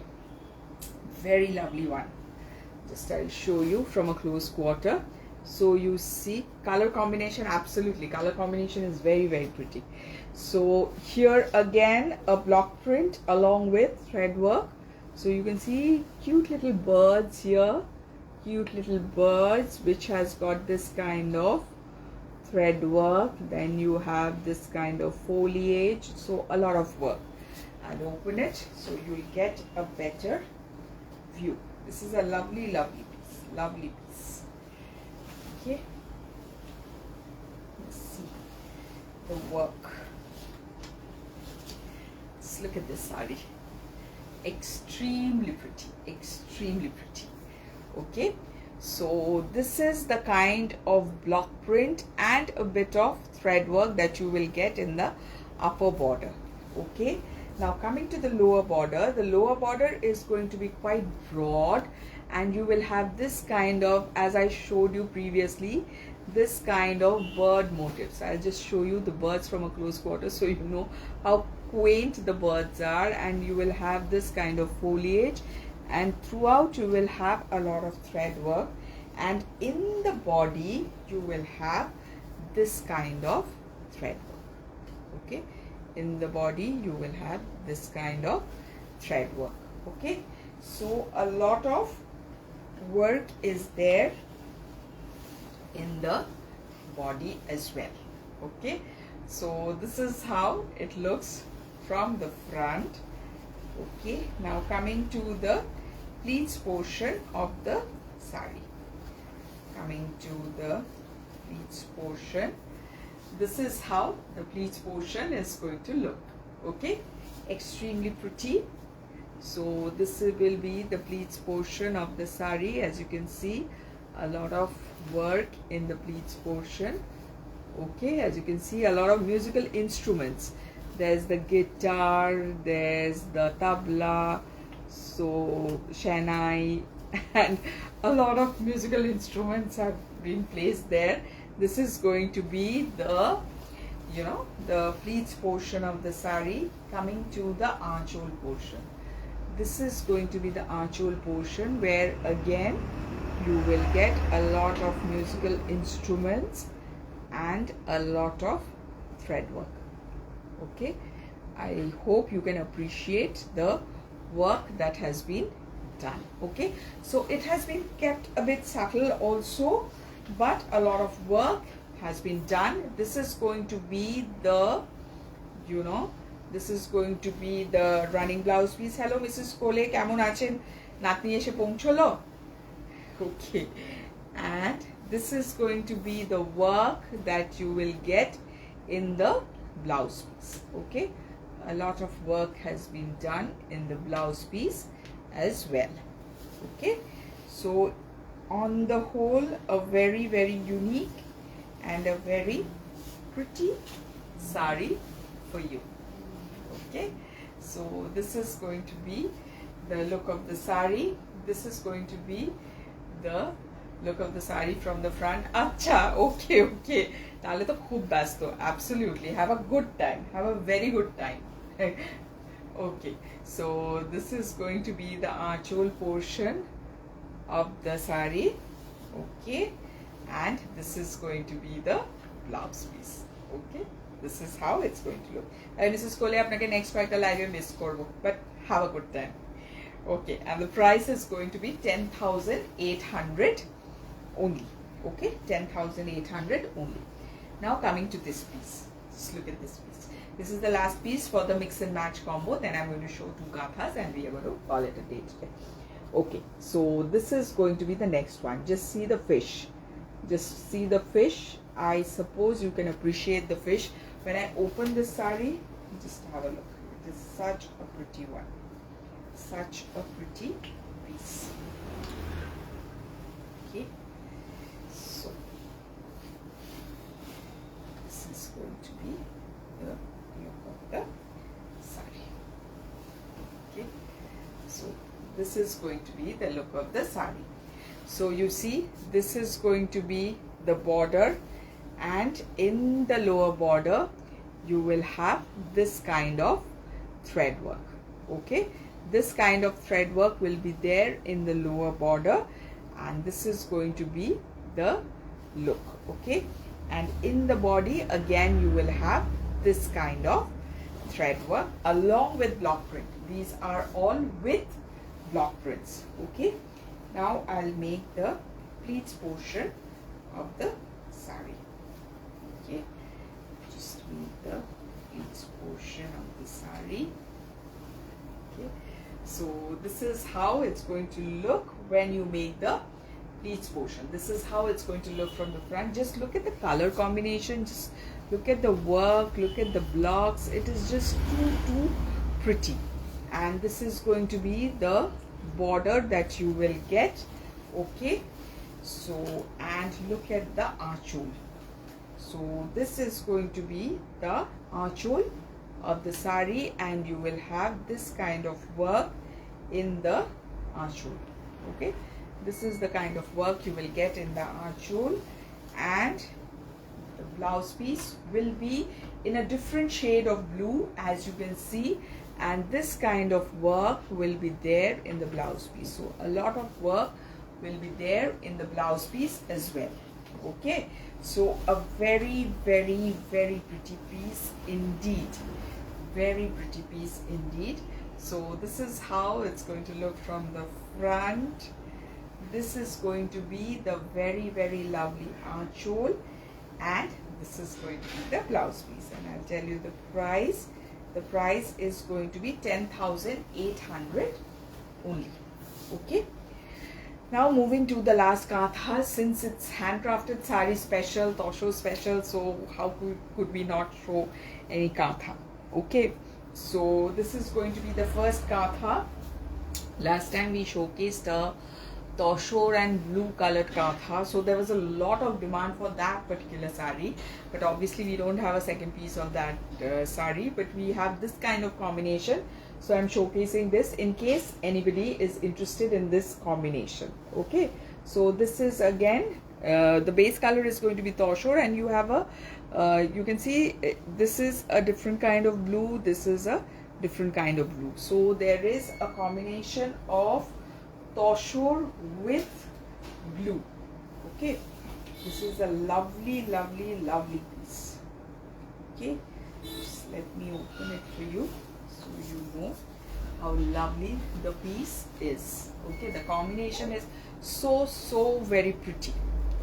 Very lovely one. Just I'll show you from a close quarter. So you see color combination, absolutely color combination is very, very pretty. So here again a block print along with thread work. So you can see cute little birds here, cute little birds which has got this kind of thread work. Then you have this kind of foliage, so a lot of work. I'll open it so you'll get a better view. This is a lovely, lovely piece, lovely piece. Okay, let's see the work. Let's look at this saree. Extremely pretty, extremely pretty. Okay, so this is the kind of block print and a bit of thread work that you will get in the upper border. Okay, now coming to the lower border is going to be quite broad, and you will have this kind of, as I showed you previously, this kind of bird motifs. I'll just show you the birds from a close quarter so you know how quaint the birds are. And you will have this kind of foliage, and throughout you will have a lot of thread work, and in the body you will have this kind of thread work. Okay, in the body you will have this kind of thread work. Okay, so a lot of work is there in the body as well. Okay, so this is how it looks from the front. Okay, now coming to the pleats portion of the saree. Coming to the pleats portion, this is how the pleats portion is going to look. Okay, extremely pretty. So this will be the pleats portion of the saree. As you can see, a lot of work in the pleats portion. Okay, as you can see, a lot of musical instruments. There's the guitar, there's the tabla, so shehnai, and a lot of musical instruments have been placed there. This is going to be the, you know, the pleats portion of the saree. Coming to the aanchol portion, this is going to be the aanchol portion, where again you will get a lot of musical instruments and a lot of thread work. Okay, I hope you can appreciate the work that has been done. Okay, so it has been kept a bit subtle also, but a lot of work has been done. This is going to be the, you know, this is going to be the running blouse piece. Hello Mrs. Kole, কেমন আছেন? নাতনি এসে পৌঁছলো? Okay, and this is going to be the work that you will get in the blouse piece. Okay, a lot of work has been done in the blouse piece as well. Okay, so on the whole, a very, very unique and a very pretty saree for you. Okay, so this is going to be the look of the saree. This is going to be the look of the saree from the front. Acha, okay, okay. Tale to khub basto. Absolutely. Have a good time. Have a very good time. Okay, so this is going to be the aanchol portion of the saree. Okay, and this is going to be the blouse piece. Okay, this is how it's going to look. Mrs. Kole, apnake next kayekta live miss korbo, but have a good time. Okay, and the price is going to be 10,800 only. Okay, 10,800 only. Now coming to this piece, just look at this piece. This is the last piece for the mix and match combo. Then I'm going to show two kathas and we are going to call it a day today. Okay, so this is going to be the next one. Just see the fish. Just see the fish. I suppose you can appreciate the fish. When I open this saree, just have a look. It is such a pretty one. Such a pretty piece. Okay, so this is going to be the look of the saree. Okay, so this is going to be the look of the saree. So you see, this is going to be the border, and in the lower border you will have this kind of thread work. Okay, this kind of thread work will be there in the lower border, and this is going to be the look. Okay, and in the body again you will have this kind of thread work along with block print. These are all with block prints. Okay, now I'll make the pleats portion of the saree. Okay, just make the pleats portion of the saree. Okay, so this is how it's going to look when you make the pleats portion. This is how it's going to look from the front. Just look at the color combination, just look at the work, look at the blocks. It is just too pretty. And this is going to be the border that you will get. Okay, so and look at the archhole. So this is going to be the archhole of the saree, and you will have this kind of work in the archhole. Okay, this is the kind of work you will get in the archhole, and the blouse piece will be in a different shade of blue, as you can see, and this kind of work will be there in the blouse piece. So a lot of work will be there in the blouse piece as well. Okay, so a very pretty piece indeed, very pretty piece indeed. So this is how it's going to look from the front. This is going to be the very lovely archhole, and this is going to be the blouse piece. And I'll tell you the price. The price is going to be 10,800 only. Okay, now moving to the last Kata. Since it's handcrafted saree special, Tussar special, so how could we not show any Kata? Okay, so this is going to be the first Kata. Last time we showcased a Tussar and blue colored Kata, so there was a lot of demand for that particular saree, but obviously we don't have a second piece of that saree, but we have this kind of combination, so I'm showcasing this in case anybody is interested in this combination. Okay, so this is again the base color is going to be Tussar, and you have a you can see this is a different kind of blue, this is a different kind of blue, so there is a combination of Tussar with blue. Okay, this is a lovely piece. Okay, just let me open it for you so you know how lovely the piece is. Okay, the combination is so very pretty.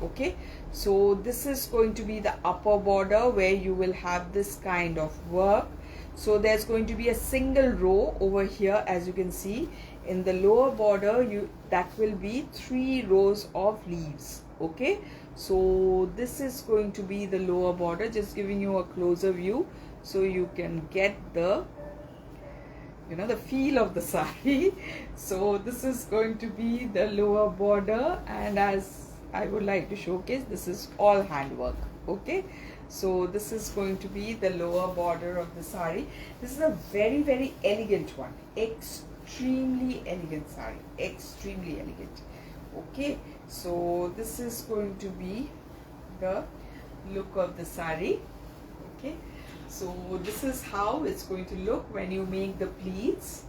Okay, so this is going to be the upper border where you will have this kind of work. So there's going to be a single row over here, as you can see. In the lower border, that will be 3 rows of leaves. Okay, so this is going to be the lower border, just giving you a closer view so you can get the the feel of the saree. So this is going to be the lower border, and as I would like to showcase, this is all handwork. Okay, so this is going to be the lower border of the saree. This is a very elegant one, extremely elegant saree, extremely elegant. Okay, so this is going to be the look of the saree. Okay, so this is how it's going to look when you make the pleats.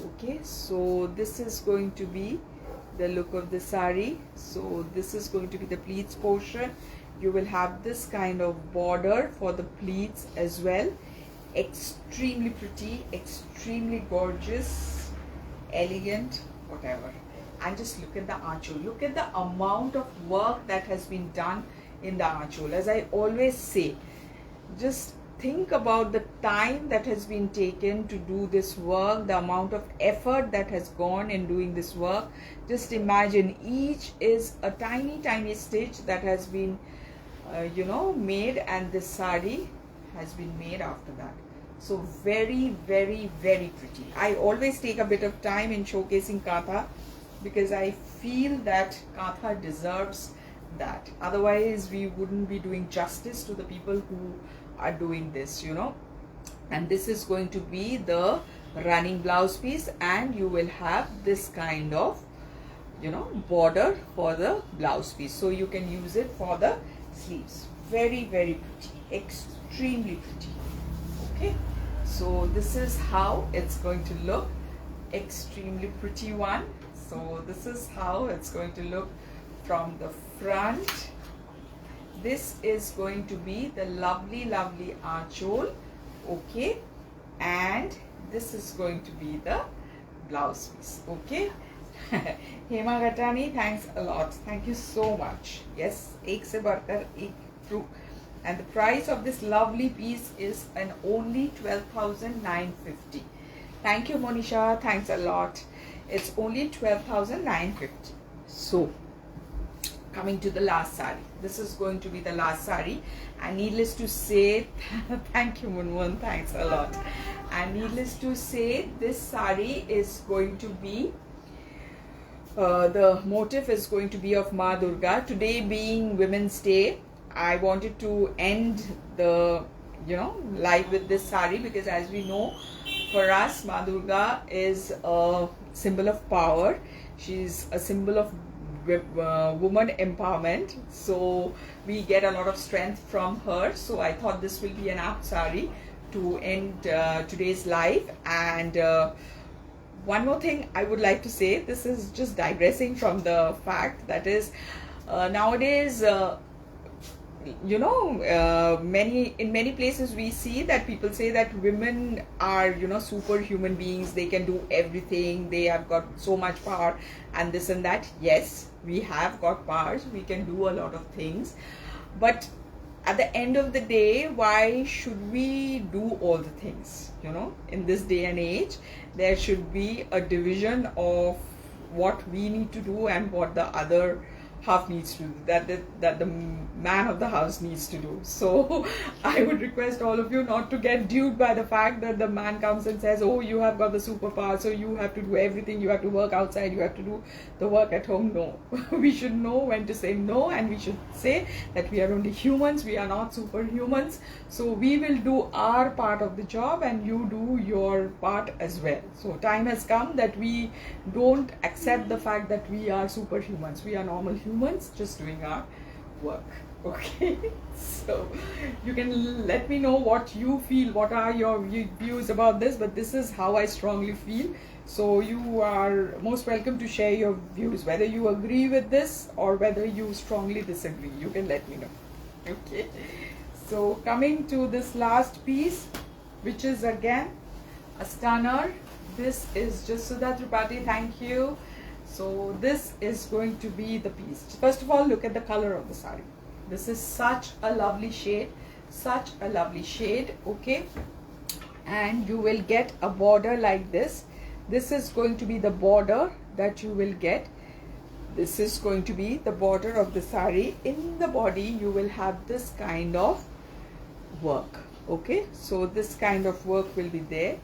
Okay, so this is going to be the look of the saree. So this is going to be the pleats portion. You will have this kind of border for the pleats as well. Extremely pretty, extremely gorgeous, elegant, whatever. And just look at the archhole. Look at the amount of work that has been done in the archhole. As I always say, just think about the time that has been taken to do this work, the amount of effort that has gone in doing this work. Just imagine, each is a tiny stitch that has been made, and this saree has been made after that. So very pretty. I always take a bit of time in showcasing Kata because I feel that Kata deserves that. Otherwise we wouldn't be doing justice to the people who are doing this, And this is going to be the running blouse piece, and you will have this kind of border for the blouse piece, so you can use it for the sleeves. Very pretty, extremely pretty. Okay, so this is how it's going to look, extremely pretty one. So this is how it's going to look from the front. this is going to be the lovely archole, okay, and this is going to be the blouse piece, okay. Hema Gatani, thanks a lot, thank you so much. Yes, ek se barkar ek true. And the price of this lovely piece is an only 12,950. Thank you, Monisha, thanks a lot. It's only 12,950. So coming to the last sari, this is going to be the last sari, and needless to say, thank you Munmun, thanks a lot. And needless to say, this sari is going to be the motif is going to be of Ma Durga. Today being Women's Day, I wanted to end the live with this sari, because as we know, for us Ma Durga is a symbol of power. She's a symbol of woman empowerment, so we get a lot of strength from her. So I thought this will be an apt sari to end today's live. And one more thing I would like to say, this is just digressing from the fact that is nowadays in many places we see that people say that women are superhuman beings, they can do everything, they have got so much power and this and that. Yes, we have got powers, we can do a lot of things, but at the end of the day, why should we do all the things? In this day and age, there should be a division of what we need to do and what the other half needs to do, that the man of the house needs to do. So I would request all of you not to get duped by the fact that the man comes and says, oh, you have got the superpower, so you have to do everything, you have to work outside, you have to do the work at home. No, we should know when to say no, and we should say that we are only humans, we are not superhumans. So we will do our part of the job and you do your part as well. So time has come that we don't accept the fact that we are superhumans. We are normal humans just doing our work. Okay, so you can let me know what you feel, what are your views about this, but this is how I strongly feel. So you are most welcome to share your views, whether you agree with this or whether you strongly disagree. You can let me know. Okay, so coming to this last piece, which is again a stunner. This is just Sudha Tripathi, thank you. So this is going to be the piece. First of all, look at the color of the sari. This is such a lovely shade, such a lovely shade, okay. And you will get a border like this. This is going to be the border that you will get. This is going to be the border of the sari. In the body, you will have this kind of work, okay. So this kind of work will be there.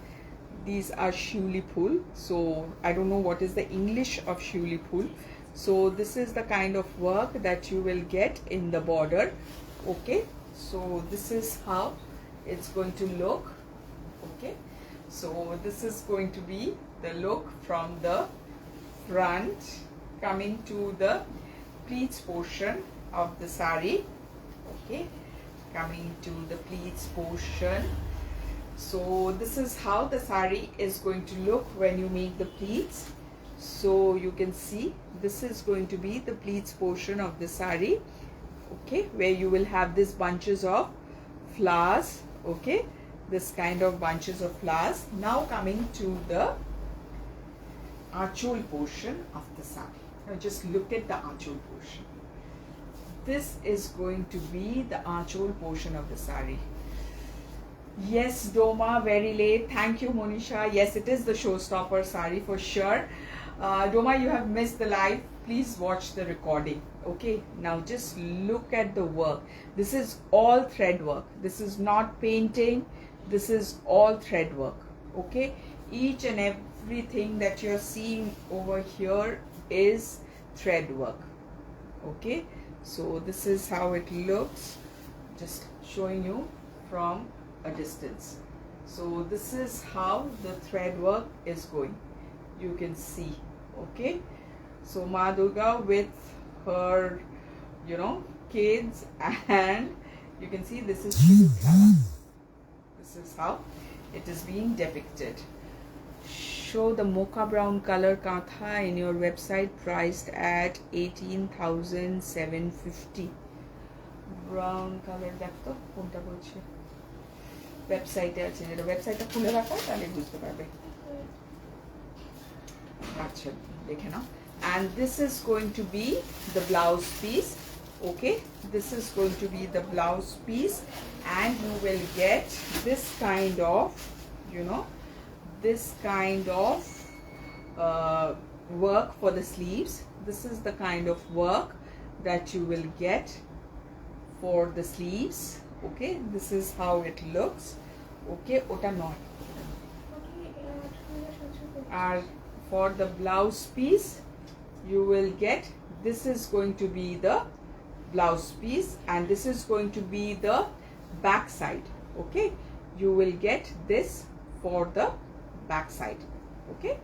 These are shuli pul. So I don't know what is the English of shuli pul. So this is the kind of work that you will get in the border, okay. So this is how it's going to look, okay. So this is going to be the look from the front, coming to the pleats portion of the sari, okay, coming to the pleats portion. So this is how the sari is going to look when you make the pleats. So you can see this is going to be the pleats portion of the sari, okay, where you will have these bunches of flowers, okay, this kind of bunches of flowers. Now coming to the archole portion of the sari. Now just look at the archole portion. This is going to be the archole portion of the sari. Yes, Doma, very late. Thank you, Monisha. Yes, it is the showstopper sari for sure. Doma, you have missed the live. Please watch the recording. Okay, now just look at the work. This is all thread work. This is not painting. This is all thread work. Okay, each and everything that you're seeing over here is thread work. Okay, so this is how it looks. Just showing you from a distance. So this is how the thread work is going. You can see, okay. So Ma Durga with her, kids, and you can see this is Kata. This is how it is being depicted. Show the mocha brown color Kata in your website, priced at 18,750. Brown colour দেখতো কোনটা বলছে, ওয়েবসাইটে আছে, যেটা ওয়েবসাইটটা খুলে রাখো তাহলে বুঝতে পারবে। আচ্ছা দেখে নাও। And this is going to be the blouse piece. Okay, this is going to be the blouse piece, and you will get this kind of, you know, this kind of work for the sleeves. This is the kind of work that you will get for the sleeves. Okay, this is how it looks. Okay, ota not. And for the blouse piece you will get, this is going to be the blouse piece, and this is going to be the back side. Okay, you will get this for the back side. Okay,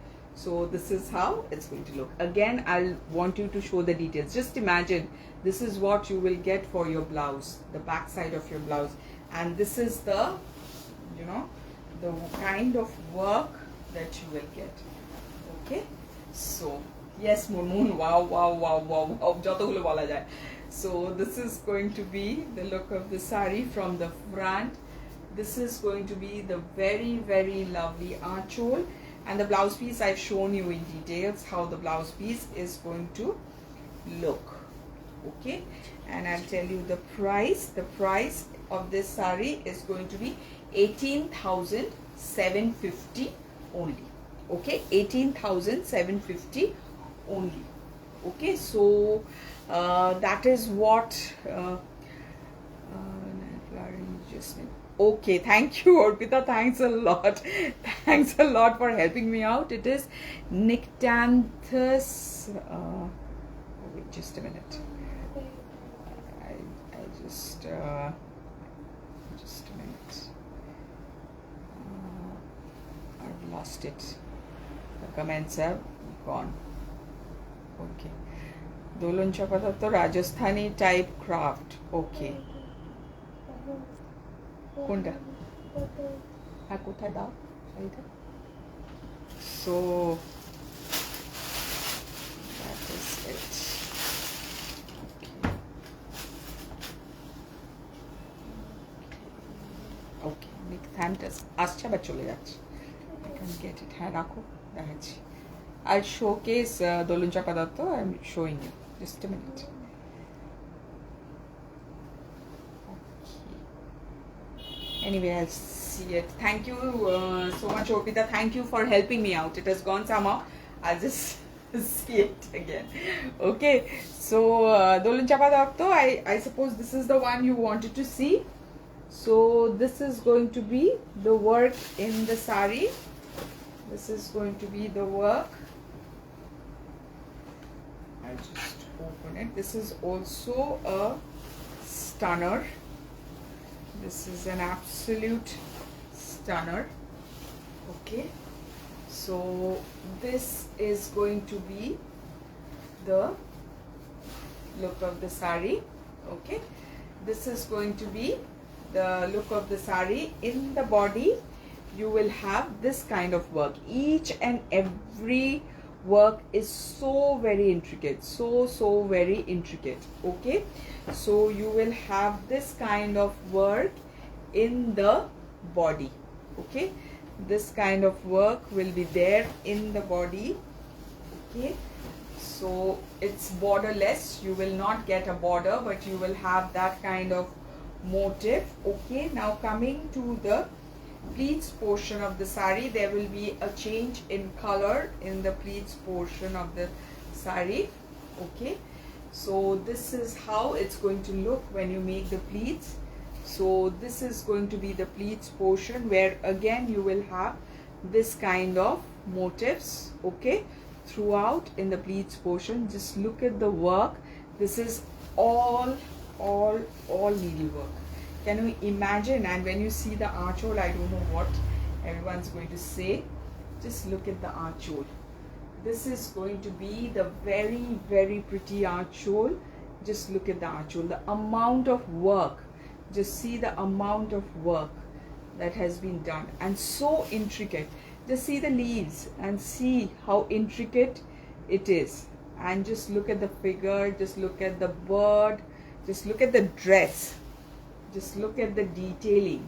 so this is how it's going to look. Again, I'll want you to show the details. Just imagine this is what you will get for your blouse, the back side of your blouse, and this is the, you know, the kind of work that you will get. Okay, so yes, Moon, wow, wow, wow, wow, wow, jotogulo bola jay. So this is going to be the look of the saree from the front. This is going to be the very, very lovely aanchol, and the blouse piece I've shown you in details how the blouse piece is going to look. Okay, and I'll tell you the price. The price of this saree is going to be 18,750 only. Okay, 18,750 only. Okay, so that is what okay, thank you Orpita, thanks a lot. Thanks a lot for helping me out. It is Nyctanthus wait just a minute, I just a minute, I've lost it, the comments have gone. Okay, দোলন চপাদত্ত Rajasthani type craft. Okay, কোনটা? হ্যাঁ, কোথায় দাও শাড়িটা? So that is it. Okay, নিকথ্যান্থাস আসছে আবার চলে যাচ্ছে। I can get it. হ্যাঁ, রাখো, দেখাচ্ছি। I'll showcase Dolun Chapadatta. I'm showing you. Just a minute. Okay. Anyway, I'll see it. Thank you so much, Orpita. Thank you for helping me out. It has gone somehow. I'll just see it again. Okay. So, Dolun Chapadatta, I suppose this is the one you wanted to see. So, this is going to be the work in the saree. This is going to be the work. I'll just open it. This is also a stunner. This is an absolute stunner. Okay, so this is going to be the look of the saree. Okay, this is going to be the look of the saree. In the body you will have this kind of work. Each and every work is so very intricate, so very intricate. Okay, so you will have this kind of work in the body. Okay, this kind of work will be there in the body. Okay, so it's borderless. You will not get a border, but you will have that kind of motif. Okay, now coming to the pleats portion of the saree, there will be a change in color in the pleats portion of the saree. Okay, so this is how it's going to look when you make the pleats. So this is going to be the pleats portion, where again you will have this kind of motifs. Okay, throughout in the pleats portion. Just look at the work. This is all needlework. Can you imagine? And when you see the aanchol, I don't know what everyone's going to say. Just look at the aanchol. This is going to be the very, very pretty aanchol. Just look at the aanchol. The amount of work. Just see the amount of work that has been done, and so intricate. Just see the leaves and see how intricate it is. And just look at the figure. Just look at the bird. Just look at the dress. Just look at the detailing.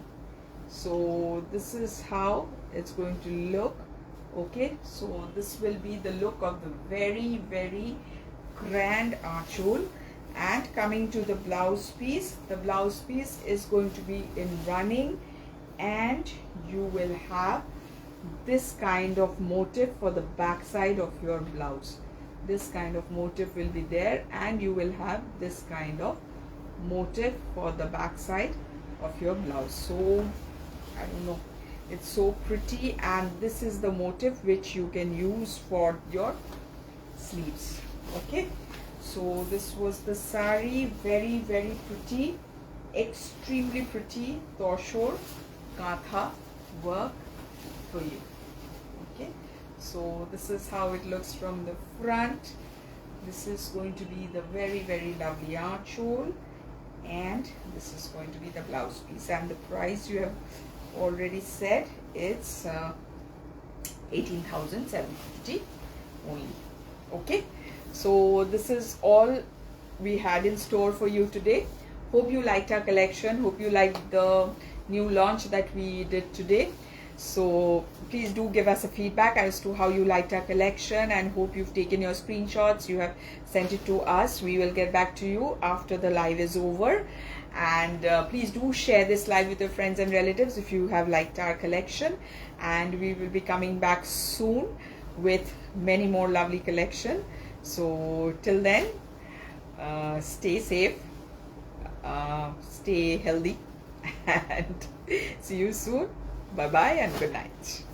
So this is how it's going to look. Okay, so this will be the look of the very, very grand archole. And coming to the blouse piece, the blouse piece is going to be in running, and you will have this kind of motif for the back side of your blouse. This kind of motif will be there, and you will have this kind of motif for the back side of your blouse. So I don't know, it's so pretty, and this is the motif which you can use for your sleeves. Okay, so this was the sari. Very, very pretty, extremely pretty Tussar Kata work for you. Okay, so this is how it looks from the front. This is going to be the very, very lovely archole, and this is going to be the blouse piece. And the price you have already said, it's 18,750 only. Okay, so this is all we had in store for you today. Hope you liked our collection. Hope you liked the new launch that we did today. So please do give us a feedback as to how you liked our collection, and hope you've taken your screenshots, you have sent it to us. We will get back to you after the live is over. And please do share this live with your friends and relatives if you have liked our collection. And we will be coming back soon with many more lovely collection. So till then, stay safe, stay healthy, and see you soon. Bye bye and good night.